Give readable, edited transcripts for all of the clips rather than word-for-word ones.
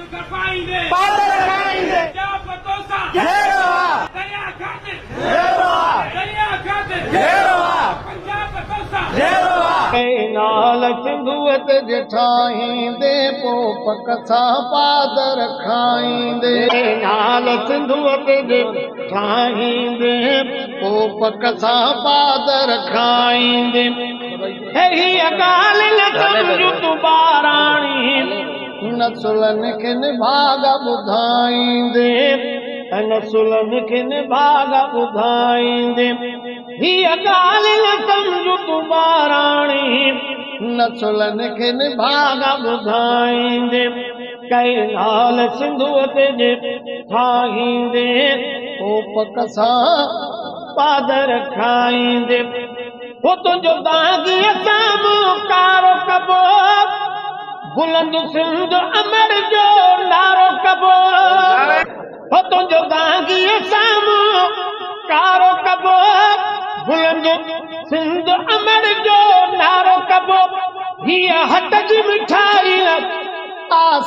पादर खाईंदे नाल सिंधुअत ठाहींदे पोइ पकसा पादर खाईंदे नाल सिंधुअत ठाहींदे पोइ पकसा पादर खाईंदे हीअ ॻाल्हि न सम्झ तूं ॿाराणी नसुलनि खे भाग ॿुधाईंदे नसुलनि खे भाग ॿुधाईंदे हीअ ॻाल्हि न सम्झ तूं ॿाराणी नसुलनि खे भाग ॿुधाईंदे कई नाल सिंधुअत जे ठाहींदे पोइ पकसा पादर खाईंदे हो तुंहिंजो दाॻीअ साम्हूं कारो कबो बुलंद सिंध अमर जो नारो कबो हो तुंहिंजो दाॻीअ साम्हूं कारो कबो बुलंद सिंध अमर जो नारो कबो हीअ हट जी मिठाई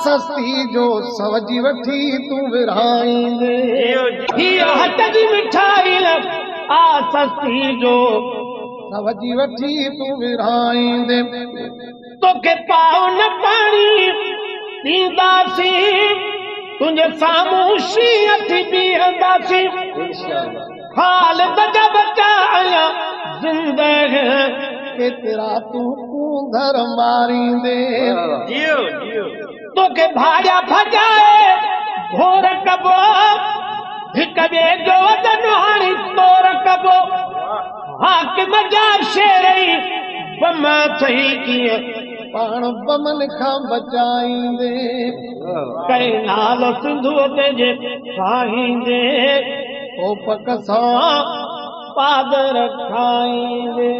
सस्ती जो सवजी वठी तूं विरहाईंदे हीअ हट जी मिठाई सस्ती जो सवजी वठी तूं विरहाईंदे तोखे पाव न पाणी ॾींदासीं तुंहिंजे साम्हूं शींहं थी बीहंदासीं हाल बचा बचा आया ज़िंदगी केतिरा तूं कूंदर मारींदे तोखे भाॼा भॼाए घोर कबो हिक ॿिए जो वदन हाणी तोर कबो हाकिम जा शेरई बम चई कीअं पाण बमन खां बचाईंदे कई नाल सिंधुअत जे ठाहींदे पोइ पकसा पादर खाईंदे